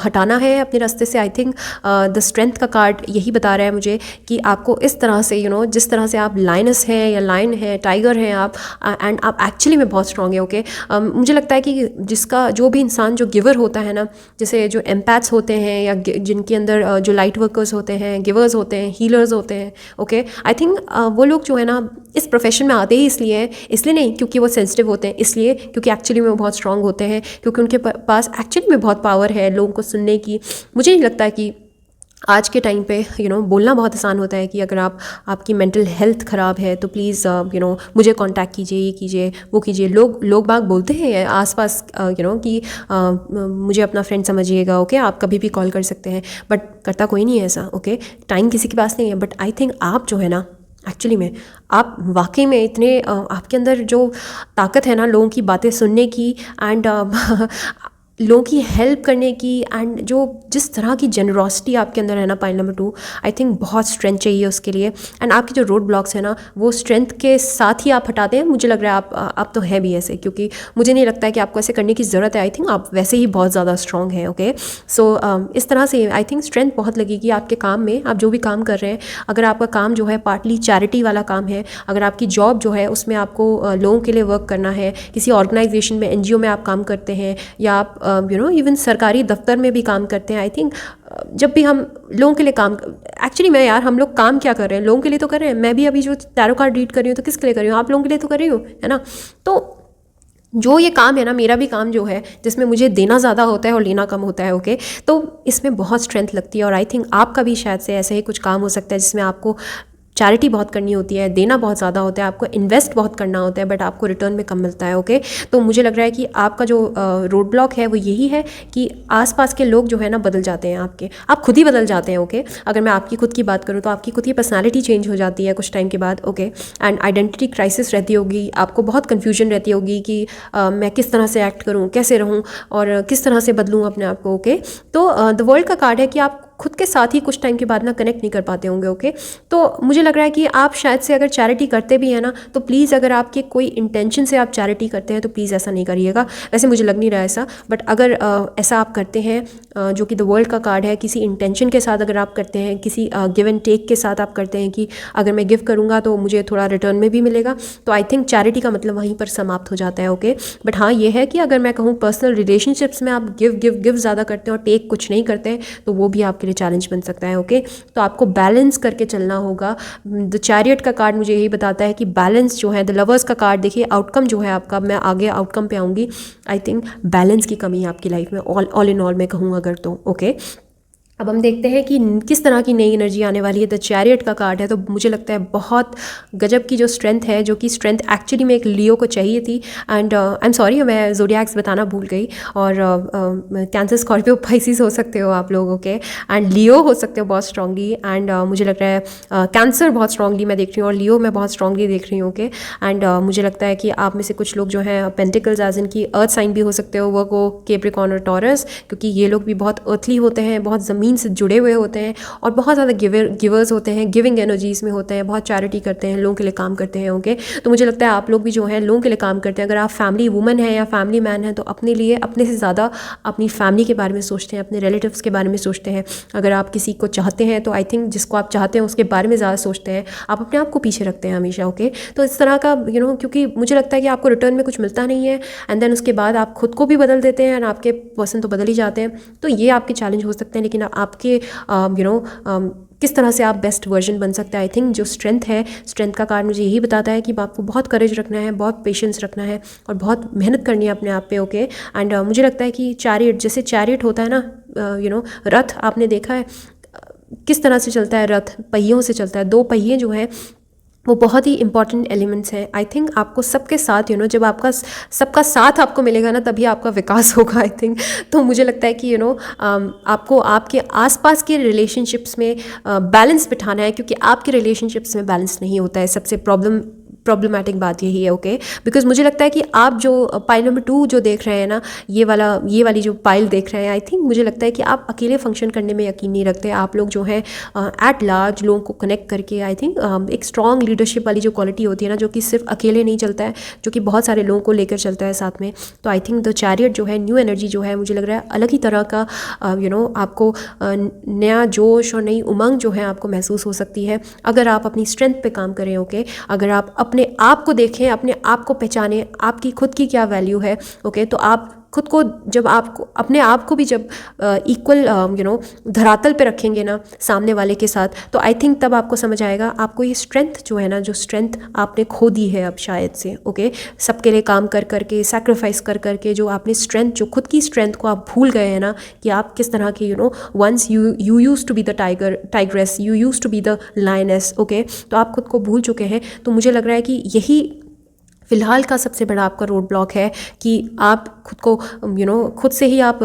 हटाना है अपने रास्ते से। आई थिंक द स्ट्रेंथ का कार्ड यही बता रहा है मुझे कि आपको इस तरह से जिस तरह से आप लाइनस हैं या लाइन है, टाइगर हैं आप, एंड आप एक्चुअली में बहुत स्ट्रॉन्ग है। ओके, मुझे लगता है कि जिसका जो भी इंसान जो गिवर होता है ना, जैसे जो एम्पैथ्स होते हैं या जिनके अंदर जो लाइट वर्कर्स होते हैं, गिवर्स होते हैं, हीलर्स होते हैं। ओके, आई थिंक वो लोग जो है ना इस प्रोफेशन में आते ही इसलिए नहीं क्योंकि वो सेंसिटिव होते हैं, इसलिए क्योंकि एक्चुअली में वो बहुत स्ट्रॉन्ग होते हैं, क्योंकि उनके पास एक्चुअली में बहुत पावर है लोगों को सुनने की। मुझे नहीं लगता कि आज के टाइम पे बोलना बहुत आसान होता है कि अगर आपकी मेंटल हेल्थ ख़राब है तो प्लीज़ मुझे कांटेक्ट कीजिए, ये कीजिए, वो कीजिए। लोग बाग बोलते हैं आसपास कि मुझे अपना फ्रेंड समझिएगा। ओके, आप कभी भी कॉल कर सकते हैं, बट करता कोई नहीं है ऐसा। ओके, टाइम किसी के पास नहीं है, बट आई थिंक आप जो है ना, एक्चुअली में आप वाकई में इतने आपके अंदर जो ताकत है ना लोगों की बातें सुनने की, एंड लोगों की हेल्प करने की, एंड जो जिस तरह की जेनरॉसिटी आपके अंदर है ना, पॉइंट नंबर 2, आई थिंक बहुत स्ट्रेंथ चाहिए उसके लिए। एंड आपके जो रोड ब्लॉक्स है ना, वो स्ट्रेंथ के साथ ही आप हटाते हैं। मुझे लग रहा है आप तो हैं भी ऐसे, क्योंकि मुझे नहीं लगता है कि आपको ऐसे करने की ज़रूरत है। आई थिंक आप वैसे ही बहुत ज़्यादा स्ट्रॉन्ग हैं। ओके, सो इस तरह से आई थिंक स्ट्रेंथ बहुत लगेगी आपके काम में। आप जो भी काम कर रहे हैं, अगर आपका काम जो है पार्टली चैरिटी वाला काम है, अगर आपकी जॉब जो है उसमें आपको लोगों के लिए वर्क करना है, किसी ऑर्गेनाइजेशन में, NGO में आप काम करते हैं, या आप इवन सरकारी दफ्तर में भी काम करते हैं, आई थिंक जब भी हम लोगों के लिए काम, एक्चुअली मैं यार हम लोग काम क्या कर रहे हैं, लोगों के लिए तो कर रहे हैं। मैं भी अभी जो टैरो कार्ड रीड कर रही हूँ तो किसके लिए कर रही हूँ, आप लोगों के लिए तो कर रही हूँ, है ना। तो जो ये काम है ना, मेरा भी काम जो है जिसमें मुझे देना ज़्यादा होता है और लेना कम होता है, ओके, तो इसमें बहुत स्ट्रेंथ लगती है। और आई थिंक आपका भी शायद से ऐसे ही कुछ काम हो सकता है जिसमें आपको चैरिटी बहुत करनी होती है, देना बहुत ज़्यादा होता है, आपको इन्वेस्ट बहुत करना होता है, बट आपको रिटर्न में कम मिलता है, ओके। तो मुझे लग रहा है कि आपका जो रोड ब्लॉक है वो यही है कि आसपास के लोग जो है ना बदल जाते हैं आपके, आप खुद ही बदल जाते हैं, ओके। अगर मैं आपकी खुद की बात करूँ तो आपकी खुद की पर्सनैलिटी चेंज हो जाती है कुछ टाइम के बाद, ओके। एंड आइडेंटिटी क्राइसिस रहती होगी, आपको बहुत कन्फ्यूजन रहती होगी कि मैं किस तरह से एक्ट करूँ, कैसे रहूँ और किस तरह से बदलूँ अपने आप को, ओके। तो द वर्ल्ड का कार्ड है कि आप खुद के साथ ही कुछ टाइम के बाद ना कनेक्ट नहीं कर पाते होंगे, ओके। तो मुझे लग रहा है कि आप शायद से अगर चैरिटी करते भी हैं ना, तो प्लीज़ अगर आपके कोई इंटेंशन से आप चैरिटी करते हैं तो प्लीज़ ऐसा नहीं करिएगा। वैसे मुझे लग नहीं रहा ऐसा, बट अगर ऐसा आप करते हैं जो कि द वर्ल्ड का कार्ड है, किसी इंटेंशन के साथ अगर आप करते हैं, किसी गिव एंड टेक के साथ आप करते हैं कि अगर मैं गिव करूँगा तो मुझे थोड़ा रिटर्न में भी मिलेगा, तो आई थिंक चैरिटी का मतलब वहीं पर समाप्त हो जाता है, ओके। बट हाँ ये है कि अगर मैं कहूँ पर्सनल रिलेशनशिप्स में आप गिव गिव गिव ज़्यादा करते हैं और टेक कुछ नहीं करते हैं, तो वो भी आपके लिए चैलेंज बन सकता है, ओके। तो आपको बैलेंस करके चलना होगा। द चैरियट का कार्ड मुझे यही बताता है कि बैलेंस जो है, द लवर्स का कार्ड देखिए, आउटकम जो है आपका, मैं आगे आउटकम पे आऊँगी, आई थिंक बैलेंस की कमी है आपकी लाइफ में, ऑल इन ऑल मैं कहूँ अगर तो, ओके। अब हम देखते हैं कि किस तरह की नई एनर्जी आने वाली है। द चैरियट का कार्ड है, तो मुझे लगता है बहुत गजब की जो स्ट्रेंथ है, जो कि स्ट्रेंथ एक्चुअली में एक लियो को चाहिए थी। एंड आई एम सॉरी मैं ज़ोडिएक्स बताना भूल गई, और कैंसर स्कॉर्पियो पाइसिस हो सकते हो आप लोग, ओके, एंड लियो हो सकते हो बहुत स्ट्रांगली। एंड मुझे लग रहा है कैंसर बहुत स्ट्रांगली मैं देख रही हूँ और लियो मैं बहुत स्ट्रांगली देख रही हूँ, ओके। एंड मुझे लगता है कि आप में से कुछ लोग जो हैं पेंटिकल्स एज इन की अर्थ साइन भी हो सकते हो, वर्गो, कैप्रिकॉर्न और टॉरस, क्योंकि ये लोग भी बहुत अर्थली होते हैं, बहुत ज़मीन से जुड़े हुए होते हैं और बहुत ज़्यादा गिवर्स होते हैं, गिविंग एनर्जीज में होते हैं, बहुत चैरिटी करते हैं, लोगों के लिए काम करते हैं, ओके। तो मुझे लगता है आप लोग भी जो हैं लोगों के लिए काम करते हैं। अगर आप फैमिली वुमन हैं या फैमिली मैन हैं तो अपने लिए, अपने से ज़्यादा अपनी फैमिली के बारे में सोचते हैं, अपने रिलेटिव्स के बारे में सोचते हैं। अगर आप किसी को चाहते हैं तो आई थिंक जिसको आप चाहते हैं उसके बारे में ज़्यादा सोचते हैं, आप अपने आप को पीछे रखते हैं हमेशा, ओके। तो इस तरह का क्योंकि मुझे लगता है कि आपको रिटर्न में कुछ मिलता नहीं है, एंड देन उसके बाद आप खुद को भी बदल देते हैं, एंड आपके पर्सन तो बदल ही जाते हैं। तो ये आपके चैलेंज हो सकते हैं, लेकिन आपके किस तरह से आप बेस्ट वर्जन बन सकते हैं, आई थिंक जो स्ट्रेंथ है, स्ट्रेंथ का कार्ड मुझे यही बताता है कि आपको बहुत करेज रखना है, बहुत पेशेंस रखना है और बहुत मेहनत करनी है अपने आप पे, ओके। एंड मुझे लगता है कि चैरियट, जैसे चैरियट होता है ना, रथ आपने देखा है किस तरह से चलता है, रथ पहियों से चलता है, दो पहिए जो है वो बहुत ही इंपॉर्टेंट एलिमेंट्स हैं। आई थिंक आपको सबके साथ जब आपका सबका साथ आपको मिलेगा ना, तभी आपका विकास होगा, आई थिंक। तो मुझे लगता है कि आपको आपके आसपास के रिलेशनशिप्स में बैलेंस बिठाना है, क्योंकि आपके रिलेशनशिप्स में बैलेंस नहीं होता है। सबसे प्रॉब्लमैटिक बात यही है, ओके। बिकॉज मुझे लगता है कि आप जो पाइल नंबर 2 जो देख रहे हैं ना, ये वाली जो पाइल देख रहे हैं, आई थिंक मुझे लगता है कि आप अकेले फंक्शन करने में यकीन नहीं रखते। आप लोग जो है एट लार्ज लोगों को कनेक्ट करके, आई थिंक एक स्ट्रॉन्ग लीडरशिप वाली जो क्वालिटी होती है ना, जो कि सिर्फ अकेले नहीं चलता है, जो कि बहुत सारे लोगों को लेकर चलता है साथ में। तो आई थिंक द चैरियट जो है, न्यू एनर्जी जो है, मुझे लग रहा है अलग ही तरह का आपको नया जोश और नई उमंग जो है आपको महसूस हो सकती है अगर आप अपनी स्ट्रेंथ पे काम करें, ओके। अगर आप अपने आप को देखें, अपने आप को पहचानें, आपकी खुद की क्या वैल्यू है, ओके। तो आप खुद को जब आपको अपने आप को भी जब इक्वल धरातल पे रखेंगे ना सामने वाले के साथ, तो आई थिंक तब आपको समझ आएगा आपको ये स्ट्रेंथ जो है ना, जो स्ट्रेंथ आपने खो दी है अब शायद से, ओके। सबके लिए काम कर करके, सैक्रिफाइस कर करके जो आपने स्ट्रेंथ, जो खुद की स्ट्रेंथ को आप भूल गए हैं ना, कि आप किस तरह के once you used to be the tigress, you used to be the lioness, okay. तो आप खुद को भूल चुके हैं। तो मुझे लग रहा है कि यही फ़िलहाल का सबसे बड़ा आपका रोड ब्लॉक है कि आप खुद को खुद से ही आप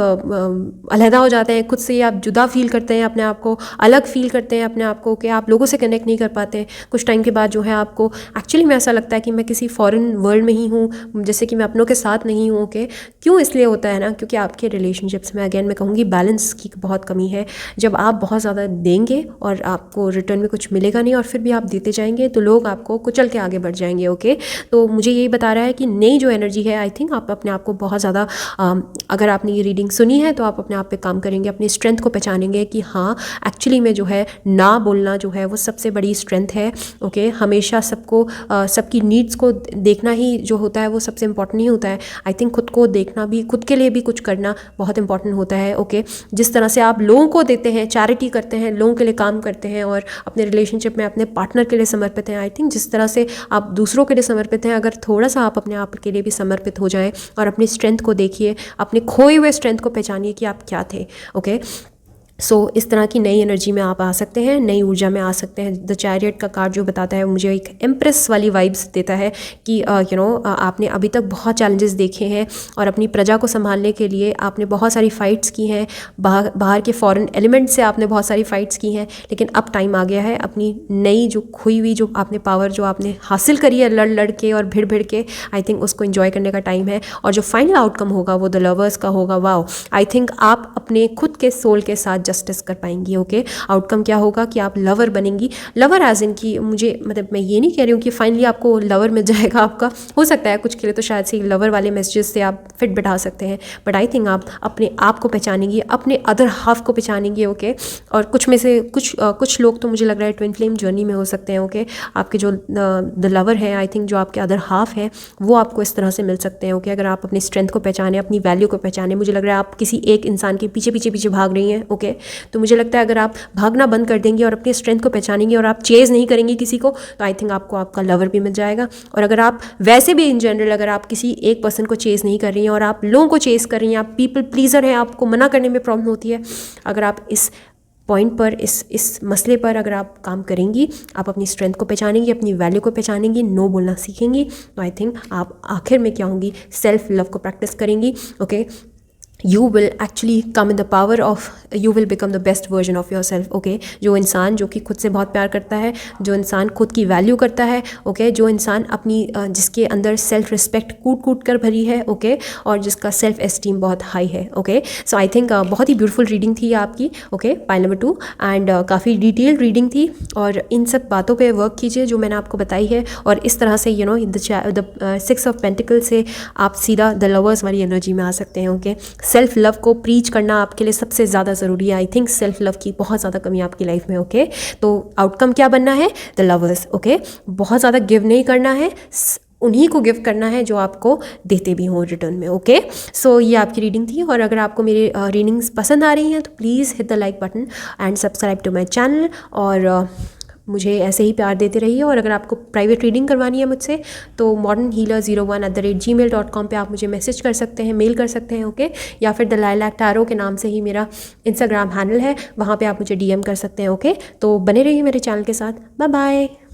अलहदा हो जाते हैं, खुद से ही आप जुदा फील करते हैं, अपने आप को अलग फील करते हैं अपने आप को, कि आप लोगों से कनेक्ट नहीं कर पाते। कुछ टाइम के बाद जो है आपको एक्चुअली में ऐसा लगता है कि मैं किसी फॉरेन वर्ल्ड में ही हूँ, जैसे कि मैं अपनों के साथ नहीं हूँ, ओके। क्यों इसलिए होता है ना, क्योंकि आपके रिलेशनशिप्स में अगेन मैं कहूँगी बैलेंस की बहुत कमी है। जब आप बहुत ज़्यादा देंगे और आपको रिटर्न में कुछ मिलेगा नहीं और फिर भी आप देते जाएंगे, तो लोग आपको कुचल के आगे बढ़ जाएंगे, ओके। तो मुझे यही बता रहा है कि नई जो एनर्जी है, आई थिंक आप अपने आप को बहुत ज़्यादा अगर आपने ये रीडिंग सुनी है तो आप अपने आप पे काम करेंगे, अपनी स्ट्रेंथ को पहचानेंगे कि हाँ एक्चुअली में जो है ना बोलना जो है वो सबसे बड़ी स्ट्रेंथ है। ओके, हमेशा सबको सबकी नीड्स को देखना ही जो होता है वो सबसे इम्पॉर्टेंट नहीं होता है। आई थिंक खुद को देखना भी, खुद के लिए भी कुछ करना बहुत इंपॉर्टेंट होता है। ओके, जिस तरह से आप लोगों को देते हैं, चैरिटी करते हैं, लोगों के लिए काम करते हैं और अपने रिलेशनशिप में अपने पार्टनर के लिए समर्पित हैं, आई थिंक जिस तरह से आप दूसरों के लिए समर्पित हैं, अगर थोड़ा सा आप अपने आप के लिए भी समर्पित हो जाएं और अपनी स्ट्रेंथ को देखिए, अपने खोए हुए स्ट्रेंथ को पहचानिए कि आप क्या थे। ओके, सो इस तरह की नई एनर्जी में आप आ सकते हैं, नई ऊर्जा में आ सकते हैं। द चैरियट का कार्ड जो बताता है मुझे एक एम्प्रेस वाली वाइब्स देता है कि आपने अभी तक बहुत चैलेंजेस देखे हैं और अपनी प्रजा को संभालने के लिए आपने बहुत सारी फ़ाइट्स की हैं, बाहर के फॉरेन एलिमेंट से आपने बहुत सारी फ़ाइट्स की हैं, लेकिन अब टाइम आ गया है अपनी नई जो खोई हुई जो आपने पावर जो आपने हासिल करी है लड़ के और भिड़ के, आई थिंक उसको इन्जॉय करने का टाइम है। और जो फाइनल आउटकम होगा वो द लवर्स का होगा। वाओ, आई थिंक आप अपने खुद के सोल के साथ जस्टिस कर पाएंगी। ओके, आउटकम क्या होगा कि आप लवर बनेंगी। लवर एज इन की मुझे मतलब मैं ये नहीं कह रही हूँ कि फाइनली आपको लवर मिल जाएगा आपका, हो सकता है कुछ के लिए तो शायद से लवर वाले मैसेजेस से आप फिट बैठा सकते हैं, बट आई थिंक आप अपने आप को पहचानेंगी, अपने अदर हाफ को पहचानेंगे। ओके, और कुछ में से कुछ लोग तो मुझे लग रहा है ट्विन फ्लेम जर्नी में हो सकते हैं। ओके, आपके जो द लवर है, आई थिंक जो आपके अदर हाफ है वो आपको इस तरह से मिल सकते हैं। ओके, अगर आप अपनी स्ट्रेंथ को पहचाने, अपनी वैल्यू को पहचाने, मुझे लग रहा है आप किसी एक इंसान के पीछे भाग रही हैं। ओके, तो मुझे लगता है अगर आप भागना बंद कर देंगी और अपनी स्ट्रेंथ को पहचानेंगी और आप चेज़ नहीं करेंगी किसी को, तो आई थिंक आपको आपका लवर भी मिल जाएगा। और अगर आप वैसे भी इन जनरल अगर आप किसी एक पर्सन को चेज़ नहीं कर रही हैं और आप लोगों को चेज़ कर रही हैं, आप पीपल प्लीज़र हैं, आपको मना करने में प्रॉब्लम होती है, अगर आप इस पॉइंट पर इस मसले पर अगर आप काम करेंगी, आप अपनी स्ट्रेंथ को पहचानेंगी, अपनी वैल्यू को पहचानेंगी, नो बोलना सीखेंगी, तो आई थिंक आप आखिर में क्या होंगी, सेल्फ लव को प्रैक्टिस करेंगी। Okay, you will actually come in the power of, you will become the best version of yourself. Okay, जो इंसान जो कि खुद से बहुत प्यार करता है, जो इंसान खुद की वैल्यू करता है, ओके, जो इंसान अपनी जिसके अंदर सेल्फ रिस्पेक्ट कूट कर भरी है, ओके, और जिसका सेल्फ एस्टीम बहुत हाई है। ओके, सो आई थिंक बहुत ही ब्यूटीफुल रीडिंग थी आपकी। ओके, पाइल नंबर 2 एंड काफ़ी डिटेल्ड रीडिंग थी और इन सब बातों पे वर्क कीजिए जो मैंने आपको बताई है, और इस तरह से द 6 ऑफ पेंटिकल से आप सीधा द लवर्स वाली एनर्जी में आ सकते हैं। ओके, सेल्फ लव को प्रीच करना आपके लिए सबसे ज़्यादा ज़रूरी है। आई थिंक सेल्फ लव की बहुत ज़्यादा कमी आपकी लाइफ में। ओके, तो आउटकम क्या बनना है, द लवर्स। ओके, बहुत ज़्यादा गिव नहीं करना है, उन्हीं को गिव करना है जो आपको देते भी हों रिटर्न में। ओके, सो ये आपकी रीडिंग थी, और अगर आपको मेरी रीडिंग्स पसंद आ रही हैं तो please hit the like button and subscribe to my channel, और मुझे ऐसे ही प्यार देते रहिए। और अगर आपको प्राइवेट रीडिंग करवानी है मुझसे तो modernhealer01@gmail.com पे आप मुझे मैसेज कर सकते हैं, मेल कर सकते हैं। ओके, या फिर द लाइलैक टैरो के नाम से ही मेरा इंस्टाग्राम हैंडल है, वहाँ पे आप मुझे DM कर सकते हैं। ओके, तो बने रहिए मेरे चैनल के साथ। Bye bye.